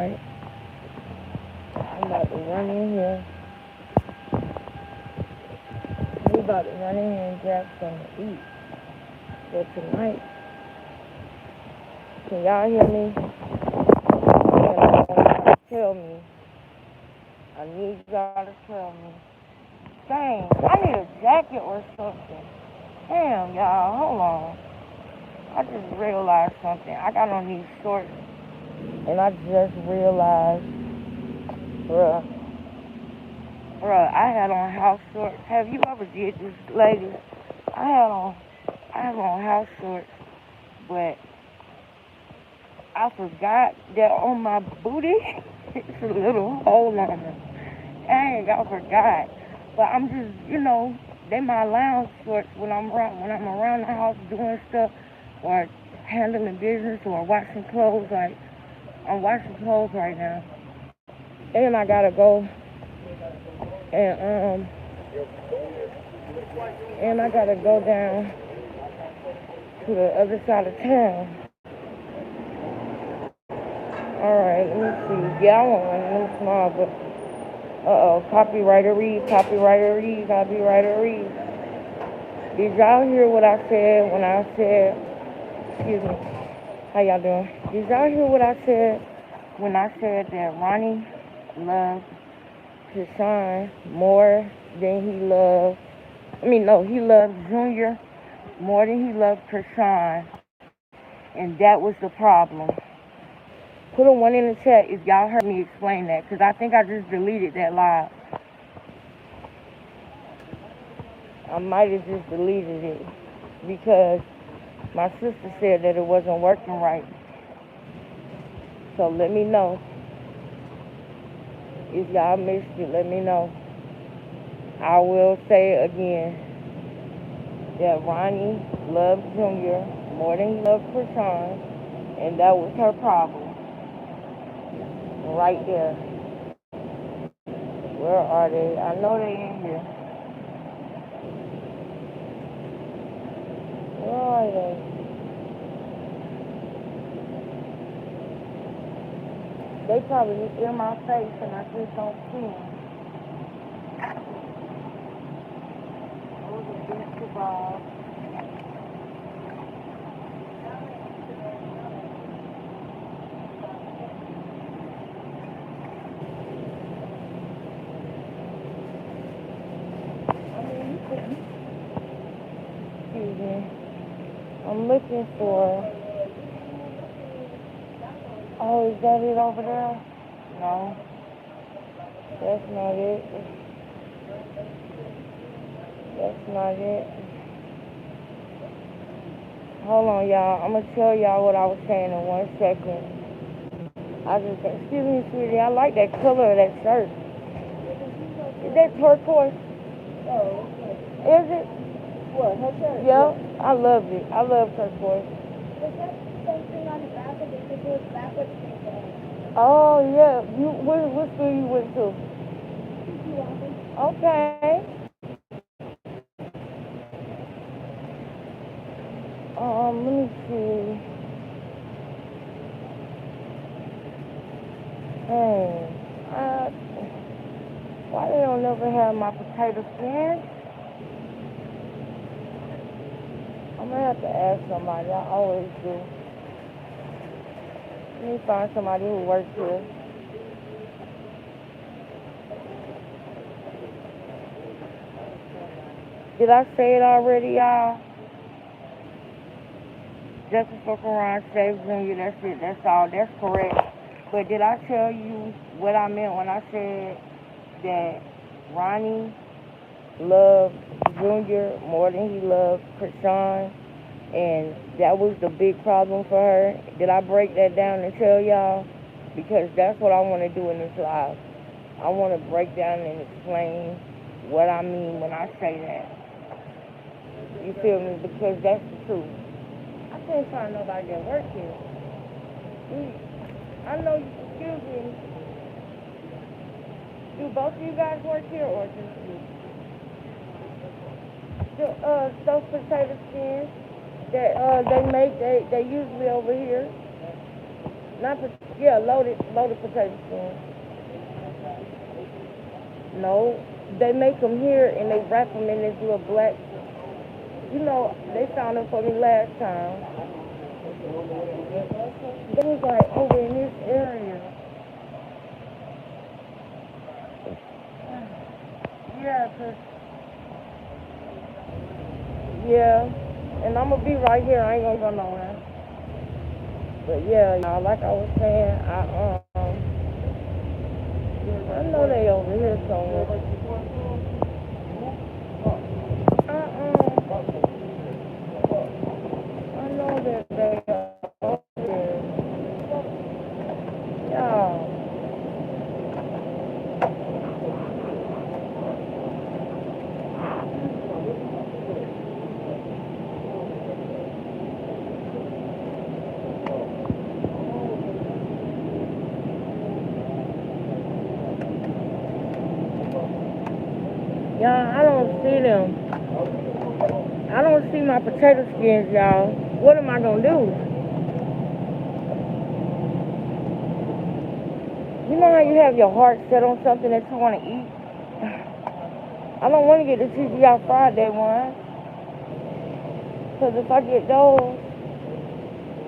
I'm about to run in here. We about to run in here and grab something to eat. But tonight, can y'all hear me? Tell me. I need y'all to tell me. Dang, I need a jacket or something. Damn, y'all, hold on. I just realized something. I got on these shorts, and I just realized, bruh, I had on house shorts. Have you ever did this, ladies? I have on house shorts, but I forgot that on my booty, it's a little hole on it. Dang, I forgot. But I'm just, they my lounge shorts when I'm around the house doing stuff or handling business or washing clothes. Like I'm washing clothes right now, and I gotta go and I gotta go down to the other side of town. All right, let me see. Yeah, I want one of them small, but copywriter read. Did y'all hear what I said when I said? Excuse me. How y'all doing? Did y'all hear what I said when I said that Ronnie loved his son more than he loved? He loved Junior more than he loved Chrisean, and that was the problem. Put a one in the chat if y'all heard me explain that, because I think I just deleted that live. I might have just deleted it because my sister said that it wasn't working right. So let me know. If y'all missed it, let me know. I will say it again that Ronnie loved Junior more than he loved Chrisean, and that was her problem. Right there. Where are they? I know they in here. Where are they? They probably in my face and I just don't see them. Those are these two balls. Excuse me. I'm looking for. Oh, is that it over there? No. That's not it. That's not it. Hold on, y'all. I'm going to tell y'all what I was saying in 1 second. Excuse me, sweetie. I like that color of that shirt. Is that turquoise? Oh, okay. Is it? What, her shirt? Yeah, I love it. I love turquoise. Is that something on the back of it? It goes backwards. Oh, yeah. What school you went to? Okay. Let me see. Why they don't never have my potato skins? I'm gonna have to ask somebody. I always do. Let me find somebody who works here. Did I say it already, y'all? Justice for Quran, Save Junior, that's it, that's all, that's correct. But did I tell you what I meant when I said that Ronnie loved Junior more than he loved Chrisean, and that was the big problem for her? Did I break that down and tell y'all? Because that's what I want to do in this live. I want to break down and explain what I mean when I say that. You feel me? Because that's the truth. I can't find nobody that works here. I know, excuse me. Do both of you guys work here or just you? Those potato skins that they make, they usually over here. Not Yeah, loaded potato skins. No, they make them here and they wrap them in this little black. You know, they found them for me last time. They was like over in this area. Yeah, 'cause yeah, and I'm gonna be right here. I ain't gonna go nowhere. But yeah, y'all, like I was saying, I know they over here somewhere. I know that they are over there. Y'all, I don't see them. I don't see my potato skins, y'all. What am I gonna do? You know how you have your heart set on something that you want to eat? I don't want to get the TGI Friday one. Because if I get those,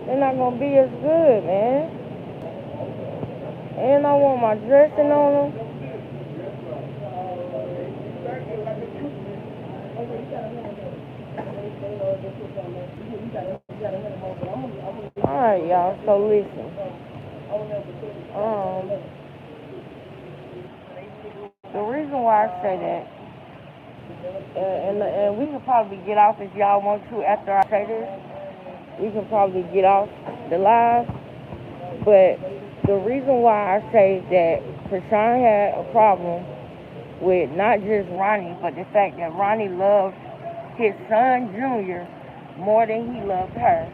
they're not going to be as good, man. And I want my dressing on them. Alright, y'all, so listen. The reason why I say that, and we can probably get off if y'all want to after I say this. We can probably get off the live. But the reason why I say that chrisean had a problem with not just Ronnie, but the fact that Ronnie loved his son Junior more than he loved her.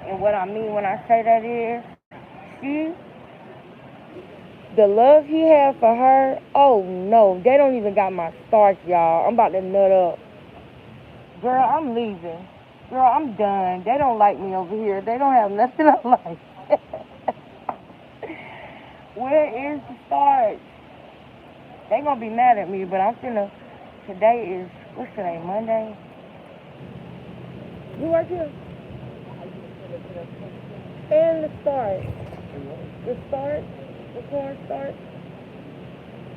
And what I mean when I say that is, the love he had for her, oh no, they don't even got my starch, y'all. I'm about to nut up. Girl, I'm leaving. Girl, I'm done. They don't like me over here. They don't have nothing I like. Where is the starch? They gonna be mad at me, but I'm finna. Today is, what's today, Monday? You work here? And the starch. The starch, the cornstarch,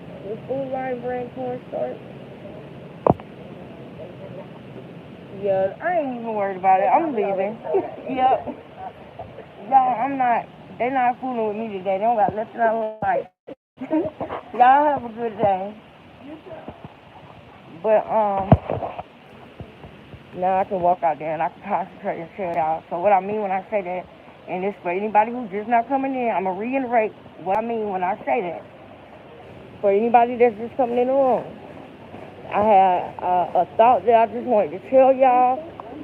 the Food Line brand cornstarch. Yeah, I ain't even worried about it. I'm leaving. Yep. Y'all, they not fooling with me today. They don't got nothing I like. Y'all have a good day. But, now I can walk out there and I can concentrate and tell y'all. So what I mean when I say that, and it's for anybody who's just not coming in, I'm going to reiterate what I mean when I say that. For anybody that's just coming in the room, I had a thought that I just wanted to tell y'all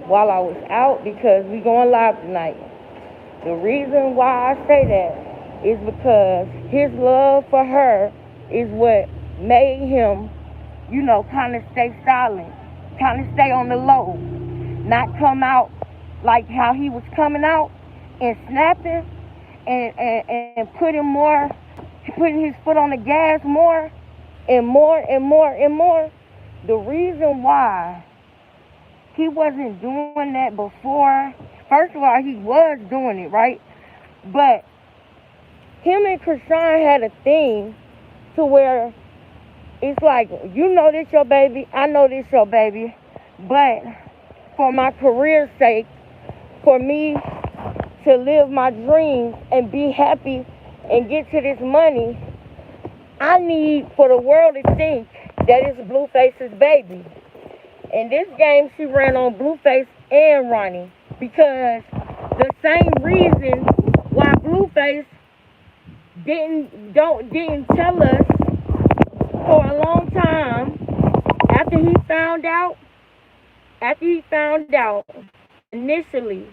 while I was out because we going live tonight. The reason why I say that is because his love for her is what made him, kind of stay silent, kind of stay on the low, not come out like how he was coming out and snapping and putting his foot on the gas more and more and more and more. The reason why he wasn't doing that before, first of all, he was doing it, right? But him and chrisean had a thing to where it's like, this your baby, I know this your baby, but for my career's sake, for me to live my dreams and be happy and get to this money, I need for the world to think that it's Blueface's baby. And this game she ran on Blueface and Ronnie because the same reason why Blueface didn't tell us for a long time after he found out initially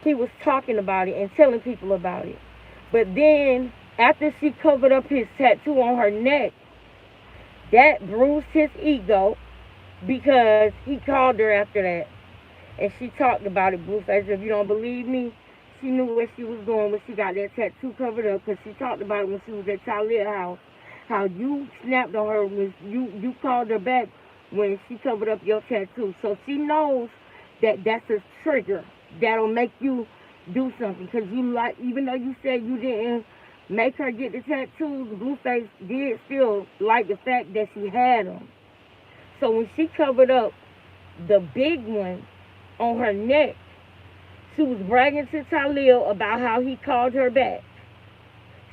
he was talking about it and telling people about it. But then after she covered up his tattoo on her neck, that bruised his ego because he called her after that. And she talked about it, Blueface. If you don't believe me, she knew what she was doing when she got that tattoo covered up, because she talked about it when she was at Talia house, how you snapped on her when you called her back when she covered up your tattoo. So she knows that that's a trigger that'll make you do something, because you like, even though you said you didn't make her get the tattoos, Blueface did still like the fact that she had them. So when she covered up the big one on her neck, she was bragging to Talil about how he called her back.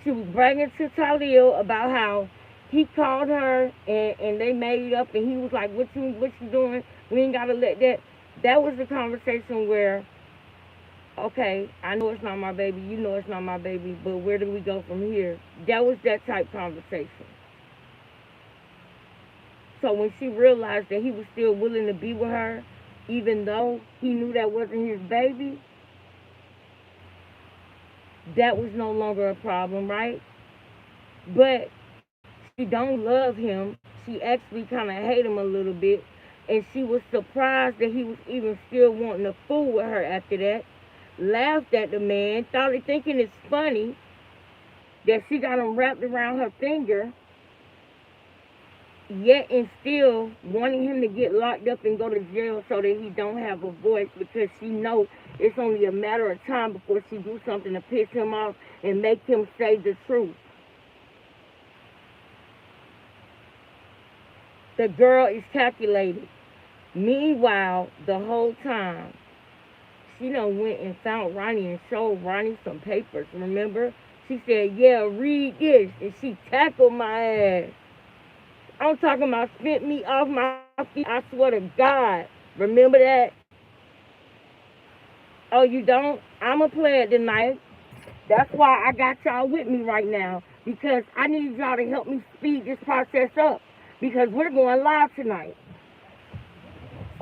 She was bragging to Talil about how he called her and they made it up, and he was like, what you doing? We ain't got to let that. That was the conversation where, okay, I know it's not my baby, you know it's not my baby, but where do we go from here? That was that type conversation. So when she realized that he was still willing to be with her, even though he knew that wasn't his baby, that was no longer a problem, right? But she don't love him. She actually kind of hate him a little bit. And she was surprised that he was even still wanting to fool with her after that. Laughed at the man, thinking it's funny that she got him wrapped around her finger, yet and still wanting him to get locked up and go to jail so that he don't have a voice, because she knows it's only a matter of time before she do something to piss him off and make him say the truth. The girl is calculated. Meanwhile, the whole time, she done went and found Ronnie and showed Ronnie some papers, remember? She said, yeah, read this, and she tackled my ass. I'm talking about spit me off my feet, I swear to God. Remember that? Oh, you don't? I'ma play it tonight. That's why I got y'all with me right now, because I need y'all to help me speed this process up, because we're going live tonight.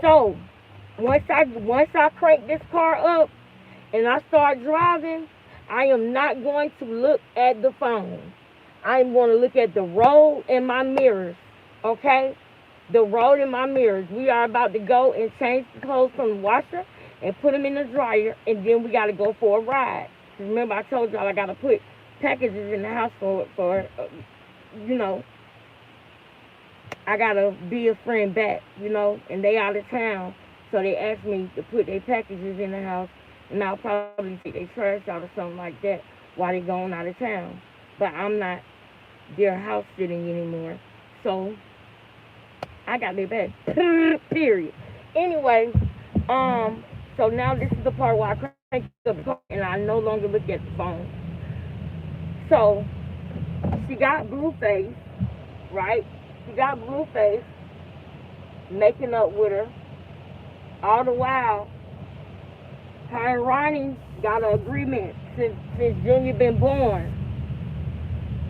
So, once I crank this car up and I start driving, I am not going to look at the phone. I am going to look at the road and my mirrors, okay? The road and my mirrors. We are about to go and change the clothes from the washer and put them in the dryer, and then we got to go for a ride. Remember, I told y'all I got to put packages in the house for I got to be a friend back, and they out of town. So they asked me to put their packages in the house, and I'll probably take their trash out or something like that while they going out of town. But I'm not their house sitting anymore. So I got their back. Period. Anyway, so now this is the part where I crank up the car and I no longer look at the phone. So she got Blueface, right? She got Blueface making up with her. All the while, her and Ronnie got an agreement since Junior been born.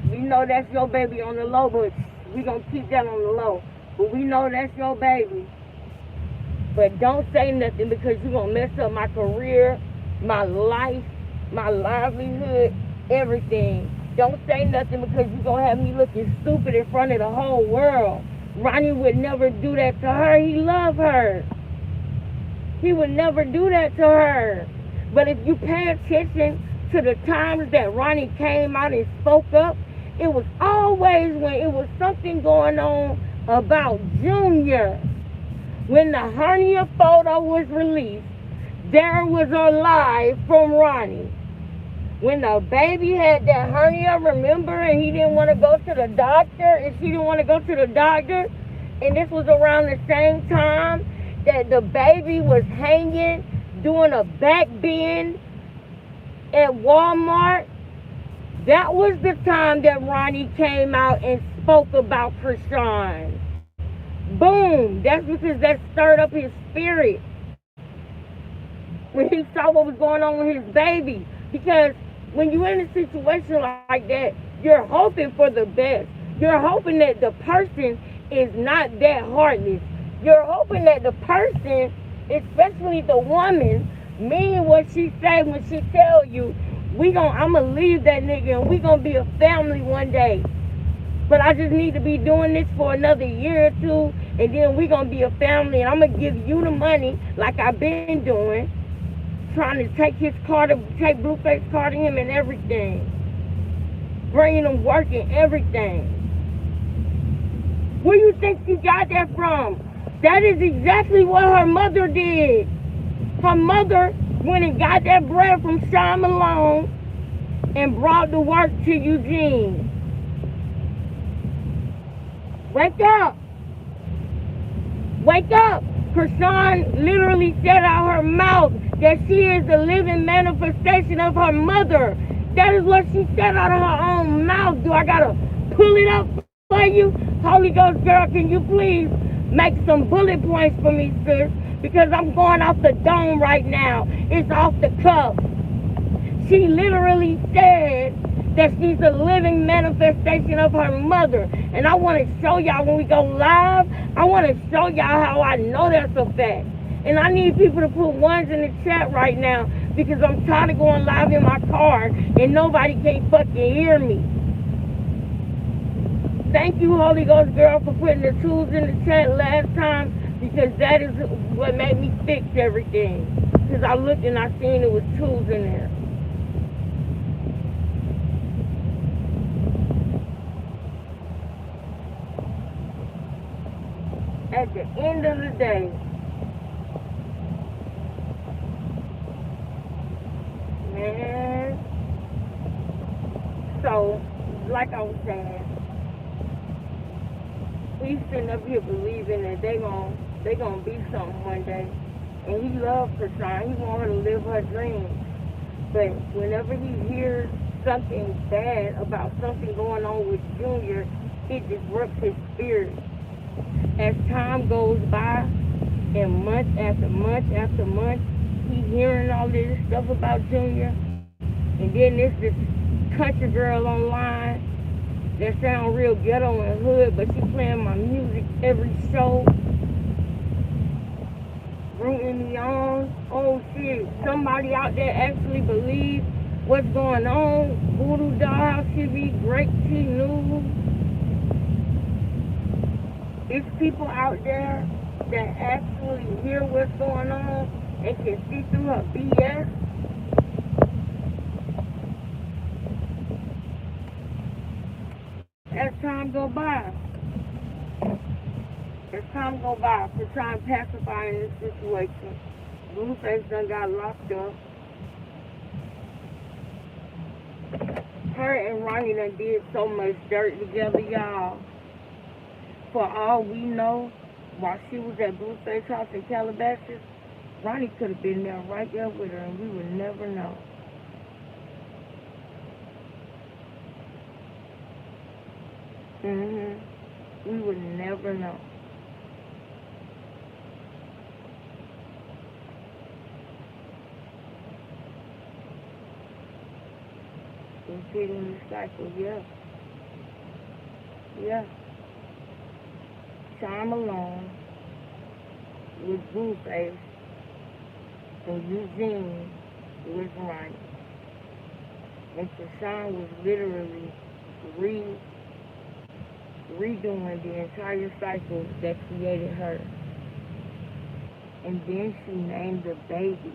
We know that's your baby on the low, but we gonna keep that on the low. But we know that's your baby. But don't say nothing, because you're gonna mess up my career, my life, my livelihood, everything. Don't say nothing, because you're gonna have me looking stupid in front of the whole world. Ronnie would never do that to her. He loved her. He would never do that to her. But if you pay attention to the times that Ronnie came out and spoke up, it was always when it was something going on about Junior. When the hernia photo was released, there was a lie from Ronnie. When the baby had that hernia, remember, and he didn't want to go to the doctor, and she didn't want to go to the doctor, and this was around the same time that the baby was hanging, doing a back bend at Walmart. That was the time that Ronnie came out and spoke about chrisean. Boom. That's because that stirred up his spirit when he saw what was going on with his baby. Because when you're in a situation like that, you're hoping for the best. You're hoping that the person is not that heartless. You're hoping that the person, especially the woman, mean what she say when she tell you, I'm going to leave that nigga and we going to be a family one day. But I just need to be doing this for another year or two, and then we going to be a family, and I'm going to give you the money like I've been doing. trying to take his car, to take Blueface's car to him and everything. Bringing him work and everything. Where you think she got that from? That is exactly what her mother did. Her mother went and got that bread from Sean Malone and brought the work to Eugene. Wake up. Wake up. Chrisean literally said out her mouth that she is the living manifestation of her mother. That is what she said out of her own mouth. Do I gotta pull it up for you? Holy Ghost girl, can you please make some bullet points for me, sis? Because I'm going off the dome right now. It's off the cuff. She literally said that she's the living manifestation of her mother. And I want to show y'all when we go live, I want to show y'all how I know that's a fact. And I need people to put ones in the chat right now because I'm tired of going live in my car and nobody can fucking hear me. Thank you, Holy Ghost girl, for putting the tools in the chat last time because that is what made me fix everything. Because I looked and I seen it was tools in there. At the end of the day, man, so, like I was saying, we sitting up here believing that they gonna be something one day. And he loves Chrisean. He want her to live her dreams. But whenever he hears something bad about something going on with Junior, it disrupts his spirit. As time goes by, and month after month after month, he's hearing all this stuff about Junior. And then there's this country girl online that sound real ghetto and hood, but she playing my music every show, rooting me on. Oh shit, somebody out there actually believes what's going on. Voodoo Doll TV, Great T News. It's people out there that actually hear what's going on and can see through her BS. As time go by, to try and pacify in this situation, Blueface done got locked up. Her and Ronnie done did so much dirt together, y'all. For all we know, while she was at Blueface house in Calabasas, Ronnie could have been there right there with her and we would never know. We would never know. Repeating the cycle, yeah. Yeah. Time alone with Blueface and Eugene with Ronnie. And Chrisean was literally redoing the entire cycle that created her. And then she named the baby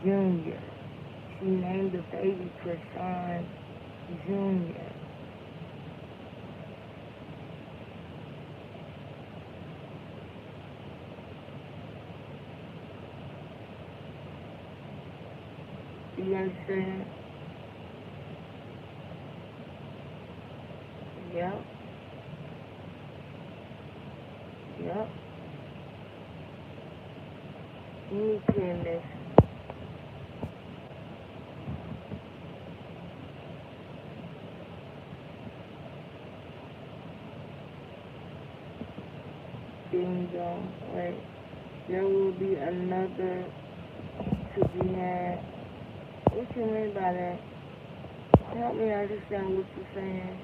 Junior. She named the baby Chrisean Junior. You understand? Yep. Yep. Let me clean this. Bingo. Right. There will be another to be had. What you mean by that? Help me understand what you're saying.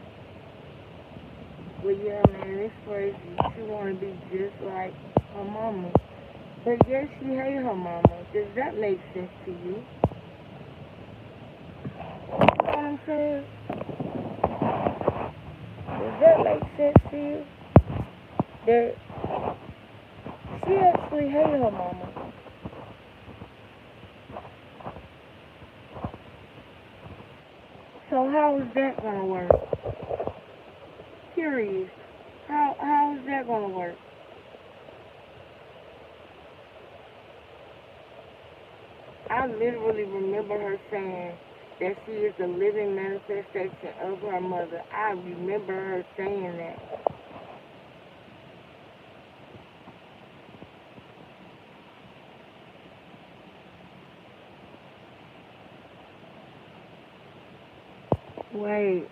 Well, yeah, man, it's crazy. She want to be just like her mama. But yes, she hate her mama. Does that make sense to you? You know what I'm saying? Does that make sense to you? That she actually hate her mama. So how is that gonna work? Curious. How is that gonna work? I literally remember her saying that she is the living manifestation of her mother. I remember her saying that. Wait.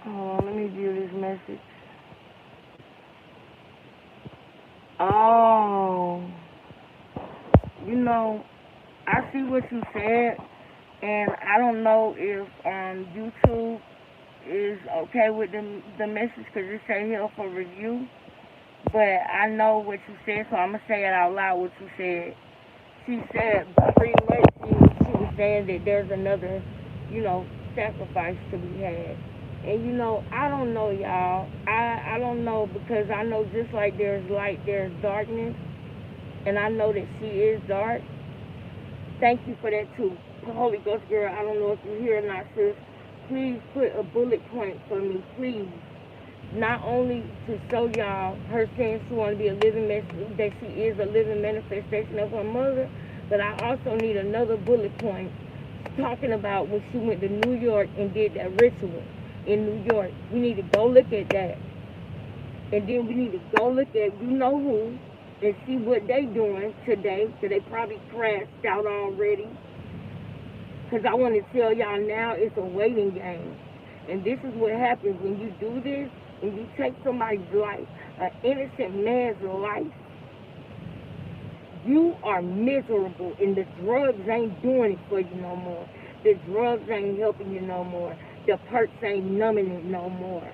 Hold on, let me view this message. Oh. You know, I see what you said, and I don't know if YouTube is okay with the message because it say here for review. But I know what you said, so I'm gonna say it out loud. What you said. She said pretty much she was saying that there's another, sacrifice to be had. And I don't know, y'all. I don't know because I know just like there's light, there's darkness, and I know that she is dark. Thank you for that too, Holy Ghost girl. I don't know if you're here or not, sis. Please put a bullet point for me, please. Not only to show y'all her saying she want to be a living that she is a living manifestation of her mother, but I also need another bullet point talking about when she went to New York and did that ritual in New York. We need to go look at that, and then we need to go look at who and see what they doing today, because they probably crashed out already. Because I want to tell y'all now it's a waiting game. And this is what happens when you do this, and you take somebody's life, an innocent man's life. You are miserable, and the drugs ain't doing it for you no more. The drugs ain't helping you no more. The perks ain't numbing it no more.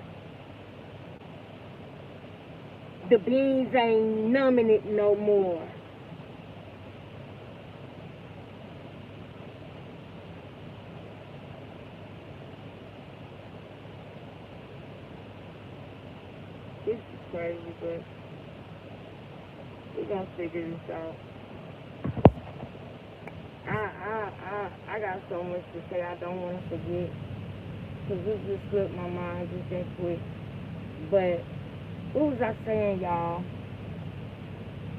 The beans ain't numbing it no more. This is crazy, but we're gonna figure this out. I got so much to say I don't want to forget, because it just slipped my mind just that quick. But what was I saying, y'all?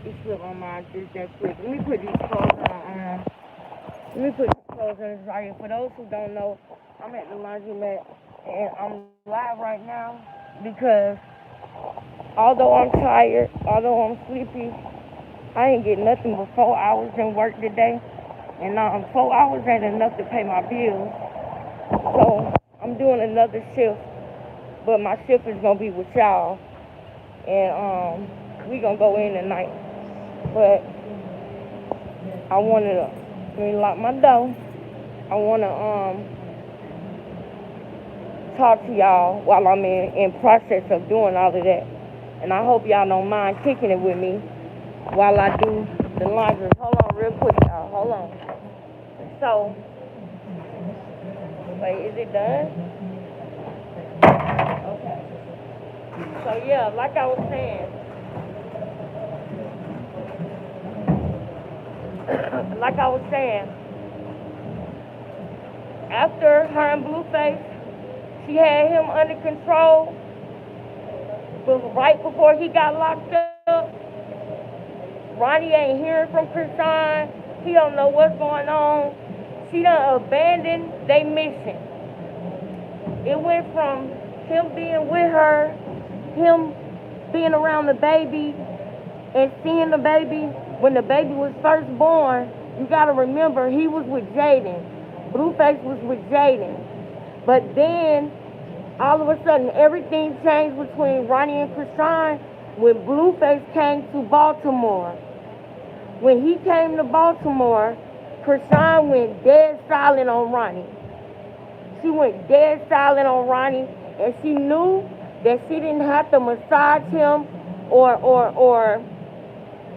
It slipped my mind just that quick. Let me put these clothes on. Let me put these clothes on right here. For those who don't know, I'm at the laundromat, and I'm live right now because although I'm tired, although I'm sleepy, I ain't get nothing but 4 hours in work today. And 4 hours ain't enough to pay my bills. So I'm doing another shift, but my shift is gonna be with y'all, and we gonna go in tonight. But I wanna let me lock my door. I wanna talk to y'all while I'm in process of doing all of that, and I hope y'all don't mind kicking it with me while I do the laundry. Hold on, real quick, y'all. Hold on. So, wait, is it done? Okay. So yeah, like I was saying, after her and Blueface, she had him under control, but right before he got locked up, Ronnie ain't hearing from chrisean. He don't know what's going on. She done abandoned their mission. It went from him being with her, him being around the baby, and seeing the baby when the baby was first born. You gotta remember, he was with Jaden. Blueface was with Jaden. But then, all of a sudden, everything changed between Ronnie and chrisean when Blueface came to Baltimore. When he came to Baltimore, chrisean went dead silent on Ronnie. She went dead silent on Ronnie, and she knew that she didn't have to massage him or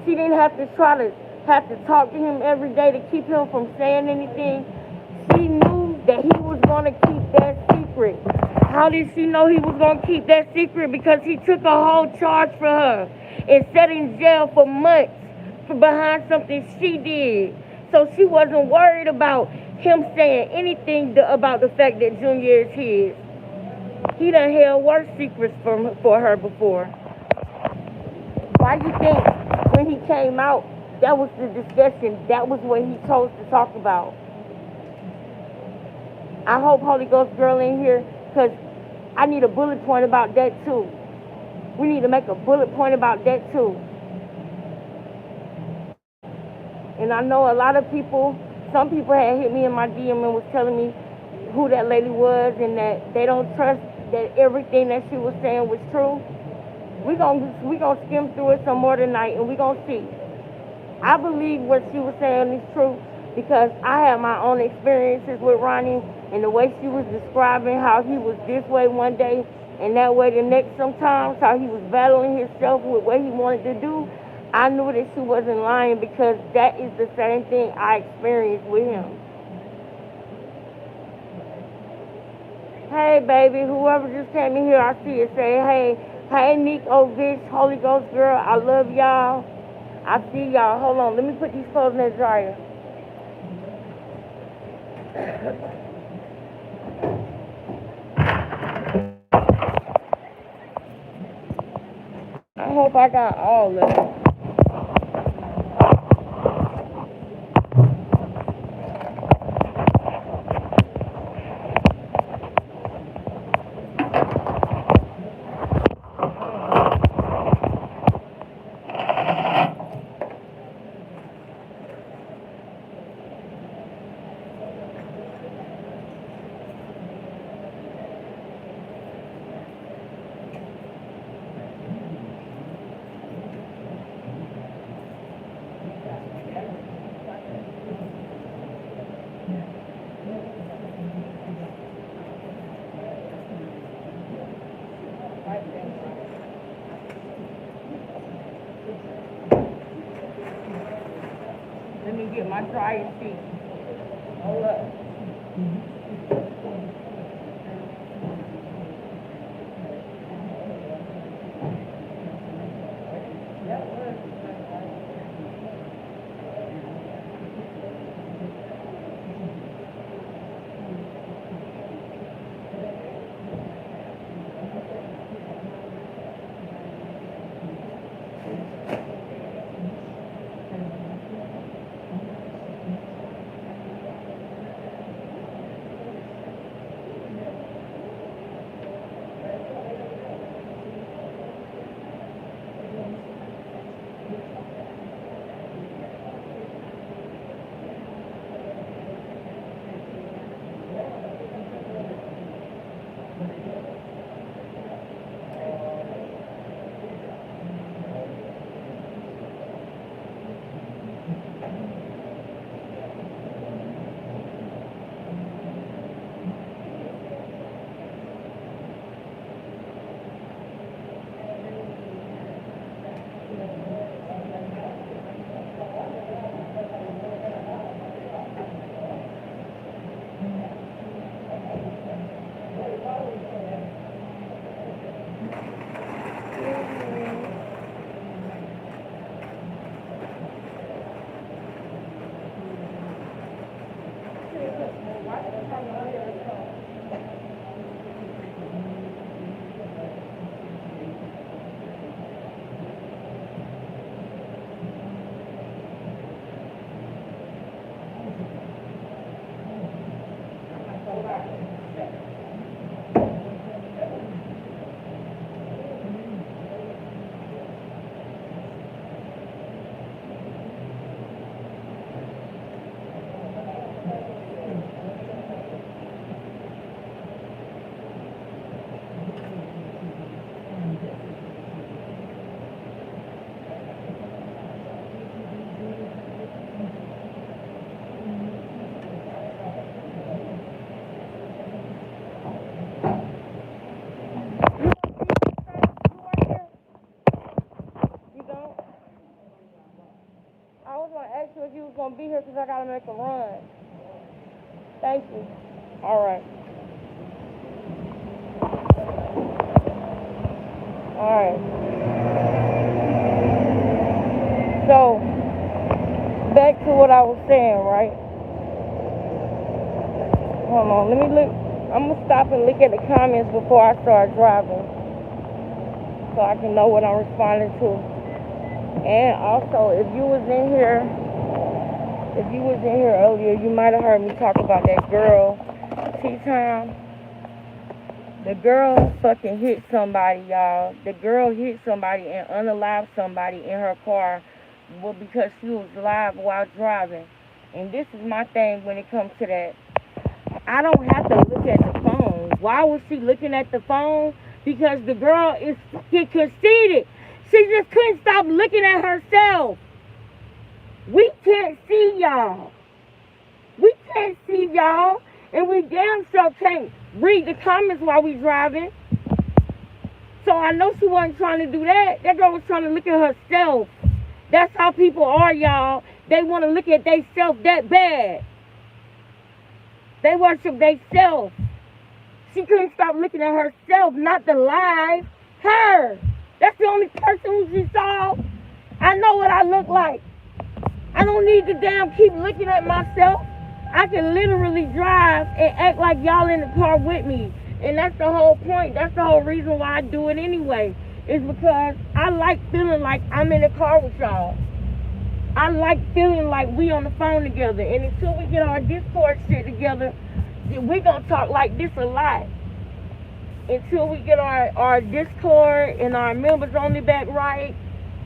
she didn't have to talk to him every day to keep him from saying anything. She knew that he was going to keep that secret. How did she know he was going to keep that secret? Because he took a whole charge for her and sat in jail for months behind something she did. So she wasn't worried about him saying anything about the fact that Junior is his. He done held worse secrets for her before. Why you think when he came out, that was the discussion, that was what he chose to talk about? I hope Holy Ghost girl in here, because I need a bullet point about that too. We need to make a bullet point about that too. And I know a lot of people, some people had hit me in my DM and was telling me who that lady was and that they don't trust that everything that she was saying was true. We gonna skim through it some more tonight and we gonna see. I believe what she was saying is true because I had my own experiences with Ronnie and the way she was describing how he was this way one day and that way the next sometimes, how he was battling himself with what he wanted to do. I knew that she wasn't lying because that is the same thing I experienced with him. Hey, baby, whoever just came in here, I see it say, hey, Nick, bitch, Holy Ghost girl, I love y'all. I see y'all. Hold on, let me put these clothes in the dryer. I hope I got all of it. Let me get my dryer sheet. Hold up. If you was gonna be here because I gotta make a run. Thank you. All right. All right. So back to what I was saying, right? Hold on, let me look. I'm gonna stop and look at the comments before I start driving, so I can know what I'm responding to. And also, if you was in here earlier, you might have heard me talk about that girl, T-Time. The girl fucking hit somebody, y'all. The girl hit somebody and unalived somebody in her car, well, because she was live while driving. And this is my thing when it comes to that. I don't have to look at the phone. Why was she looking at the phone? Because the girl is fucking conceited. She just couldn't stop looking at herself. We can't see y'all. We can't see y'all. And we damn sure can't read the comments while we driving. So I know she wasn't trying to do that. That girl was trying to look at herself. That's how people are, y'all. They want to look at themselves that bad. They worship themselves. She couldn't stop looking at herself, not the live. Her. That's the only person who she saw. I know what I look like. I don't need to damn keep looking at myself. I can literally drive and act like y'all in the car with me. And that's the whole point. That's the whole reason why I do it anyway. Is because I like feeling like I'm in the car with y'all. I like feeling like we on the phone together. And until we get our Discord shit together, we gonna talk like this a lot. Until we get our Discord and our members only back right,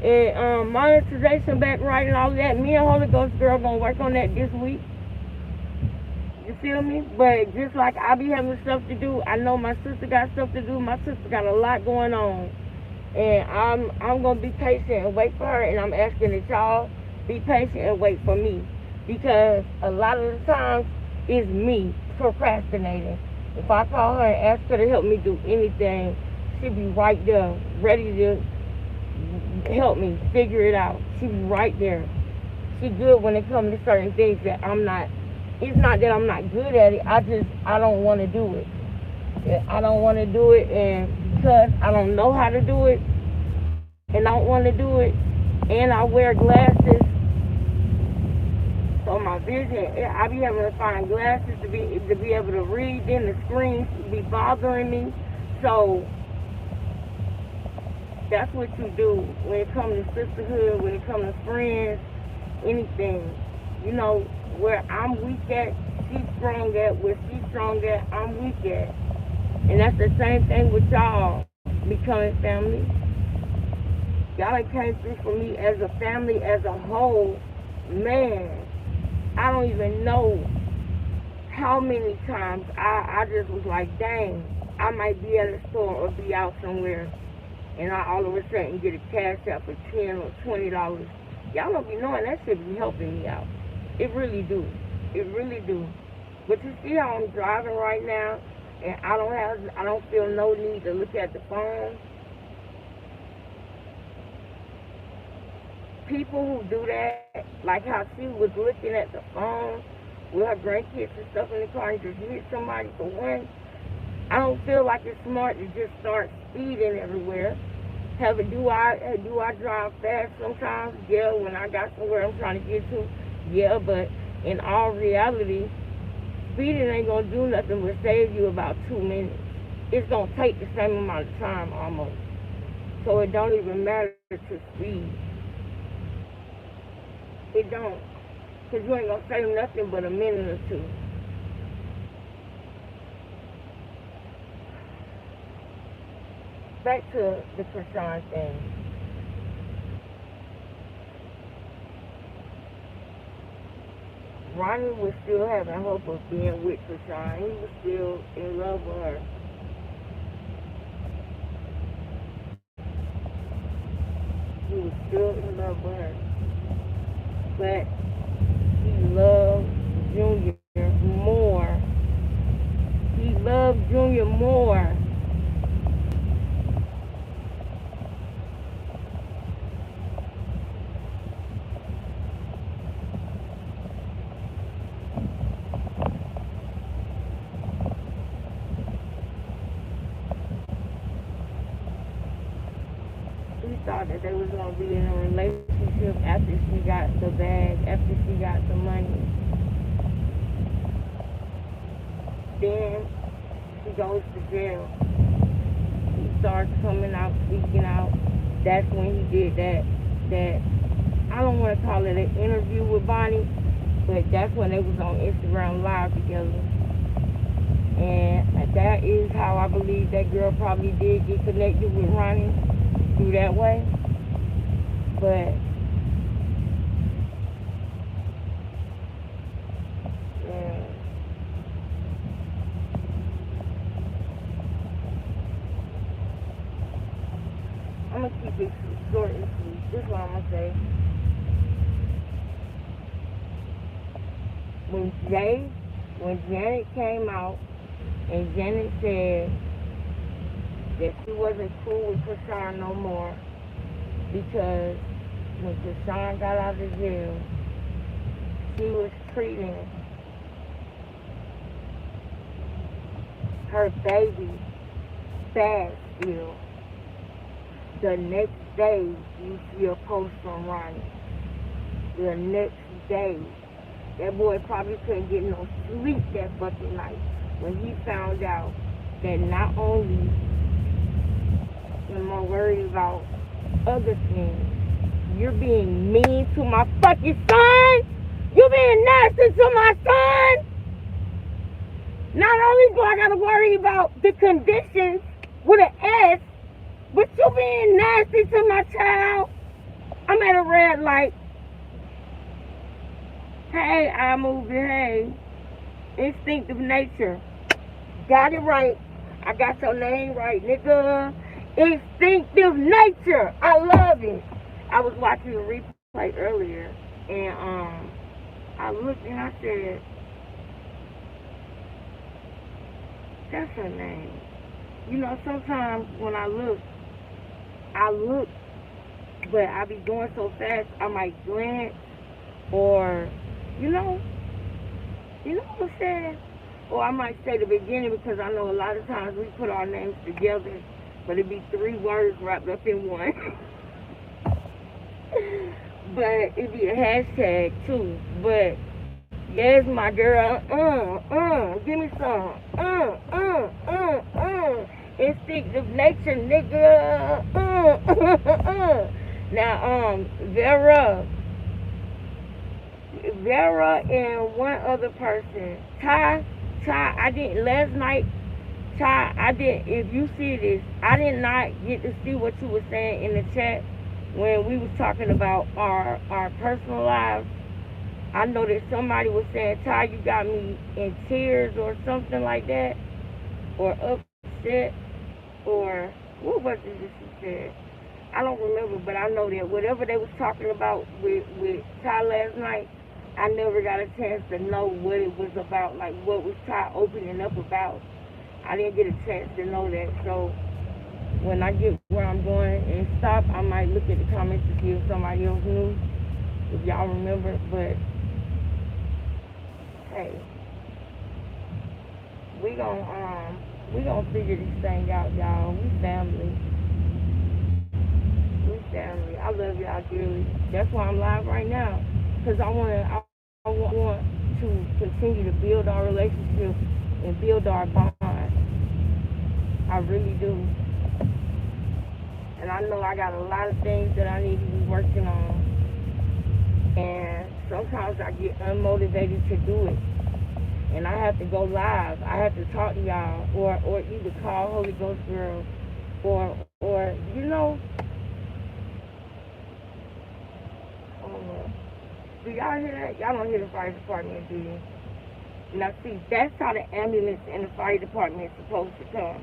and monetization back right and all of that, me and Holy Ghost Girl gonna work on that this week. You feel me? But just like I be having stuff to do, I know my sister got stuff to do. My sister got a lot going on. And I'm gonna be patient and wait for her, and I'm asking that y'all be patient and wait for me. Because a lot of the times it's me procrastinating. If I call her and ask her to help me do anything, she'll be right there, ready to help me figure it out. She'll be right there. She good when it comes to certain things that I'm not. It's not that I'm not good at it. I don't want to do it. I don't want to do it, and because I don't know how to do it, and I don't want to do it, and I wear glasses, so my vision, I be having to find glasses to be able to read. Then the screens be bothering me. So that's what you do when it comes to sisterhood, when it comes to friends, anything. You know, where I'm weak at, she's strong at. Where she's strong at, I'm weak at. And that's the same thing with y'all becoming family. Y'all came through for me as a family, as a whole. Man, I don't even know how many times I just was like, dang, I might be at a store or be out somewhere, and I all of a sudden get a cash out for $10 or $20. Y'all don't be knowing that shit be helping me out. It really do. It really do. But you see how I'm driving right now, and I don't feel no need to look at the phone. People who do that, like how she was looking at the phone with her grandkids and stuff in the car and just hit somebody for one, I don't feel like it's smart to just start speeding everywhere. Do I drive fast sometimes? Yeah, when I got somewhere I'm trying to get to. Yeah, but in all reality, speeding ain't gonna do nothing but save you about 2 minutes. It's gonna take the same amount of time almost. So it don't even matter to speed. It don't. Because you ain't gonna save nothing but a minute or two. Back to the chrisean thing. Ronny was still having hope of being with chrisean. He was still in love with her. He was still in love with her. But he loved Junior more. He loved Junior more. He thought that they was going to be in a relationship after she got the bag, after she got the money. Then she goes to jail. He starts coming out, speaking out. That's when he did that I don't want to call it an interview with Bonnie, but that's when they was on Instagram Live together. And that is how I believe that girl probably did get connected with Ronnie through that way. But yeah. I'm gonna keep it short and sweet. This is what I'm gonna say. When Janet came out and Janet said that she wasn't cool with chrisean no more because when chrisean got out of jail, she was treating her baby bad still. The next day, you see a post from Ronnie. The next day, that boy probably couldn't get no sleep that fucking night when he found out that not only am I worried about other things, you're being mean to my fucking son. You're being nasty to my son. Not only do I gotta worry about the conditions with an S, but you being nasty to my child. I'm at a red light. Hey, I moved it. Hey, instinctive nature. Got it right. I got your name right, nigga. Instinctive nature. I love it. I was watching a replay earlier, and I looked and I said, that's her name. You know, sometimes when I look, but I be going so fast, I might glance, or, you know what I'm saying? Or I might say the beginning, because I know a lot of times we put our names together, but it be 3 words wrapped up in one. But it be a hashtag too. But yes, my girl, give me some, instinctive nature, nigga, Now, Vera and one other person, Ty, I didn't, last night, Ty, I didn't, if you see this, I did not get to see what you were saying in the chat when we was talking about our personal lives. I know that somebody was saying, Ty, you got me in tears or something like that, or upset, or what was it that she said? I don't remember, but I know that whatever they was talking about with Ty last night, I never got a chance to know what it was about, like what was Ty opening up about. I didn't get a chance to know that, so when I get where I'm going and stop, I might look at the comments to see if somebody else knew, if y'all remember, but hey, we gonna figure this thing out, y'all. We family. I love y'all dearly. That's why I'm live right now, because I want to continue to build our relationship and build our bond. I really do. And I know I got a lot of things that I need to be working on. And sometimes I get unmotivated to do it. And I have to go live. I have to talk to y'all, or either call Holy Ghost Girl, or you know. Do y'all hear that? Y'all don't hear the fire department, do you? Now see, that's how the ambulance and the fire department is supposed to come.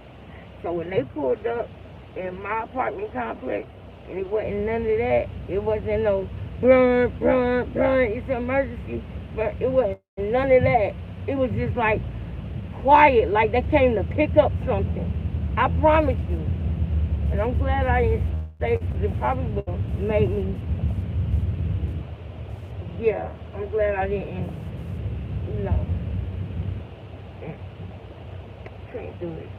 So when they pulled up in my apartment complex, and it wasn't none of that, it wasn't no brun, it's an emergency, but it wasn't none of that. It was just like quiet, like they came to pick up something. I promise you. And I'm glad I didn't stay, because it probably would have made me, yeah, I'm glad I didn't, you know, couldn't do it.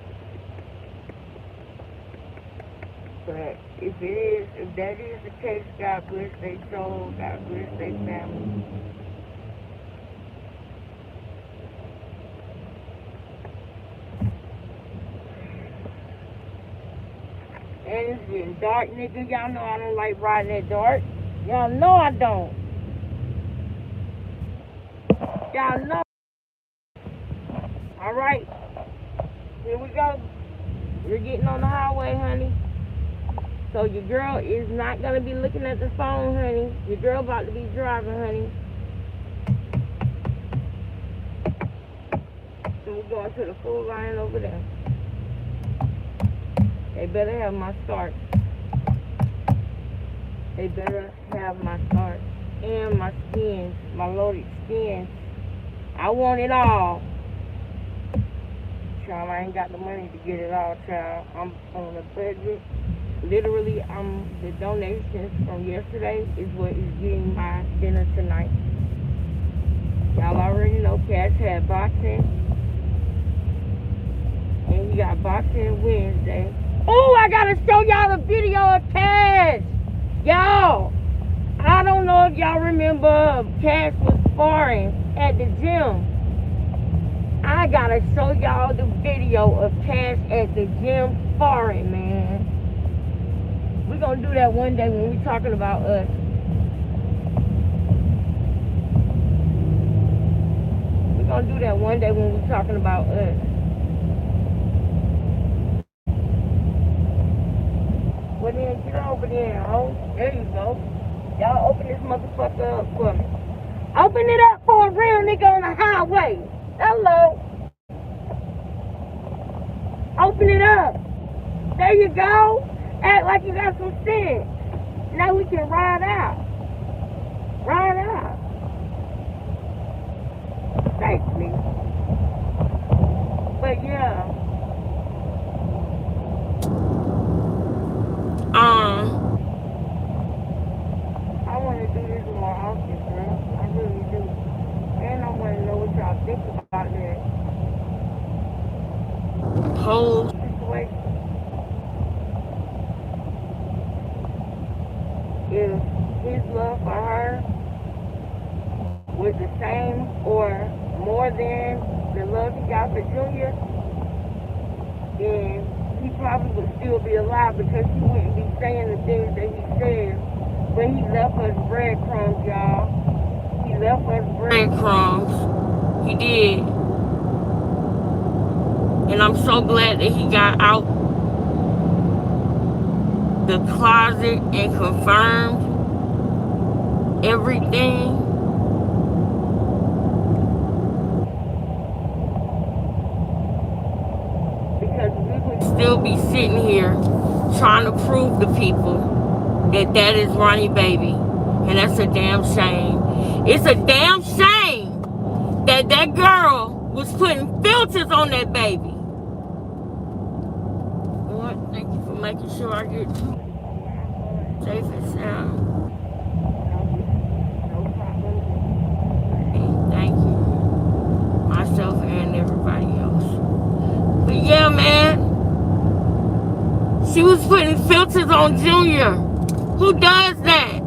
But if that is the case, God bless their soul, God bless their family. it's getting dark, nigga. Y'all know I don't like riding at dark. Y'all know I don't. Y'all know. Alright. Here we go. You're getting on the highway, honey. So your girl is not going to be looking at the phone, honey. Your girl about to be driving, honey. So we're going to the food line over there. They better have my start. They better have my start. And my skins. My loaded skins. I want it all. Child, I ain't got the money to get it all, child. I'm on a budget. Literally, the donations from yesterday is what is getting my dinner tonight. Y'all already know Cash had boxing. And he got boxing Wednesday. Oh, I gotta show y'all the video of Cash. Y'all, I don't know if y'all remember Cash was sparring at the gym. I gotta show y'all the video of Cash at the gym sparring, man. We're gonna do that one day when we're talking about us. We're gonna do that one day when we're talking about us. Well then, get over there, ho. There you go. Y'all open this motherfucker up for me. Open it up for a real nigga on the highway. Hello. Open it up. There you go. Act like you got some sense. Now we can ride out. Ride out. Safely. But yeah. I want to do this more often, bro. I really do. And I want to know what y'all think about that whole situation. If his love for her was the same or more than the love he got for Junior, then he probably would still be alive because he wouldn't be saying the things that he says. But he left us breadcrumbs, y'all. He left us breadcrumbs. He did. And I'm so glad that he got out the closet and confirmed everything. Because we would still be sitting here trying to prove to people that is Ronnie baby. And that's a damn shame. It's a damn shame that that girl was putting filters on that baby. Lord, thank you for making sure I get safe and sound. No problem. Thank you. Myself and everybody else. But yeah, man. She was putting filters on Junior. Who does that?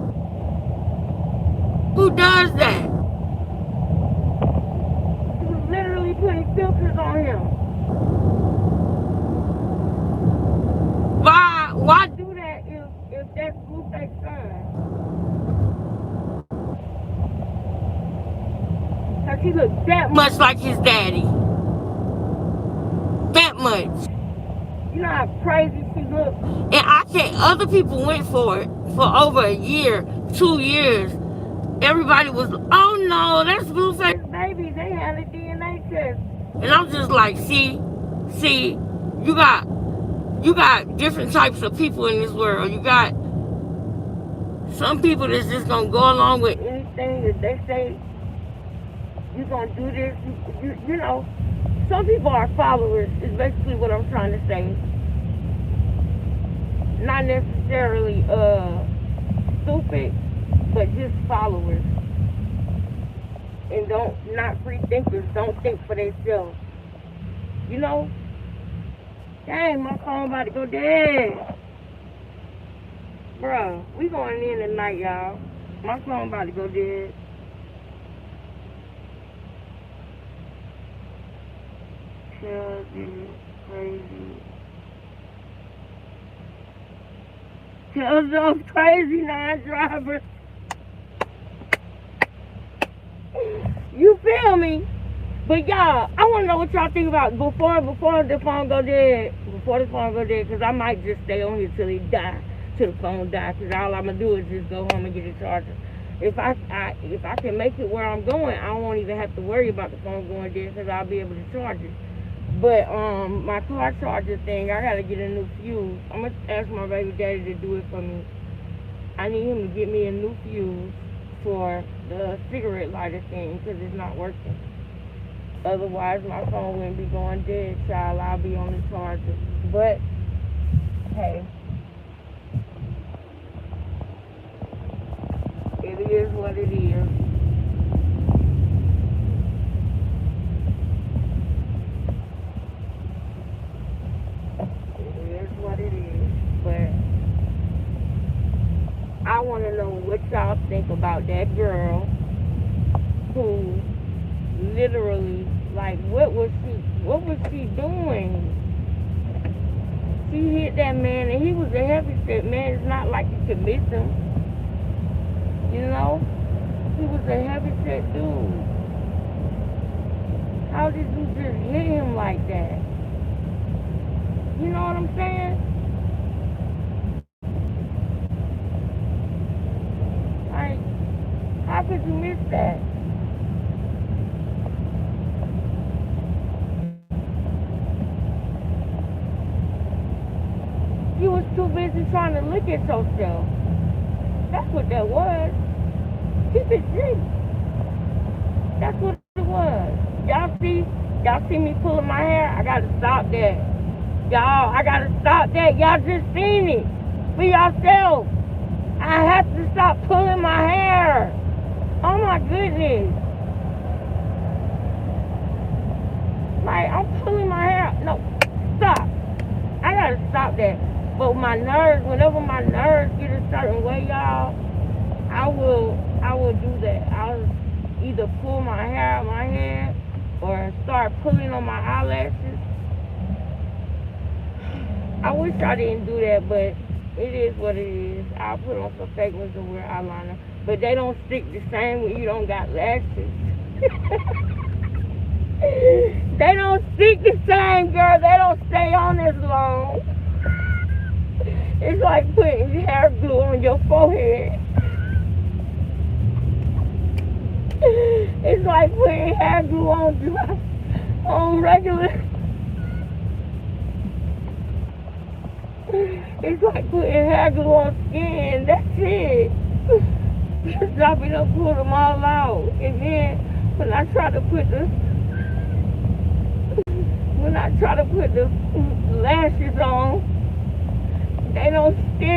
Who does that? She was literally putting filters on him. Why do that if that's Blueface's son? Cause he looks that much like his daddy. That much. You know how crazy she looks? And I can't, other people went for it for over a year, 2 years. Everybody was, oh no, that's Blueface's baby. They had a DNA test. And I'm just like, see, you got different types of people in this world. You got some people that's just gonna go along with anything that they say. You're gonna do this, you know. Some people are followers, is basically what I'm trying to say. Not necessarily stupid, but just followers. And not free thinkers, don't think for themselves. You know? Dang, my phone about to go dead. Bruh, we going in tonight, y'all. My phone about to go dead. Chill, dude. Crazy. Cause those crazy non-drivers. You feel me? But y'all, I want to know what y'all think about before the phone go dead. Before the phone go dead, because I might just stay on here till it die, till the phone die. Because all I'm gonna do is just go home and get a charger. If I can make it where I'm going, I won't even have to worry about the phone going dead because I'll be able to charge it. But my car charger thing, I gotta get a new fuse. I'm gonna ask my baby daddy to do it for me. I need him to get me a new fuse for the cigarette lighter thing because it's not working. Otherwise, my phone wouldn't be going dead, child. I'll be on the charger. But hey, it is what it is. What it is, but I want to know what y'all think about that girl who literally, like, what was she doing? She hit that man, and he was a heavy set man. It's not like you could miss him, you know. He was a heavy set dude. How did you just hit him like that? You know what I'm saying? Like, how could you miss that? You was too busy trying to look at yourself. That's what that was. Keep it G. That's what it was. Y'all see me pulling my hair? I gotta stop that. Y'all, I gotta stop that. Y'all just seen it for yourself. I have to stop pulling my hair. Oh my goodness. Like, I'm pulling my hair. No, stop. I gotta stop that. But my nerves, whenever my nerves get a certain way, y'all, I will do that. I'll either pull my hair out my head or start pulling on my eyelashes. I wish I didn't do that, but it is what it is. I'll put on some fake ones and wear eyeliner. But they don't stick the same when you don't got lashes. They don't stick the same, girl. They don't stay on as long. It's like putting hair glue on your forehead. It's like putting hair glue on regular. It's like putting hair glue on skin. That's it. Just drop it up, pull them all out. And then when I try to put the lashes on, they don't stick.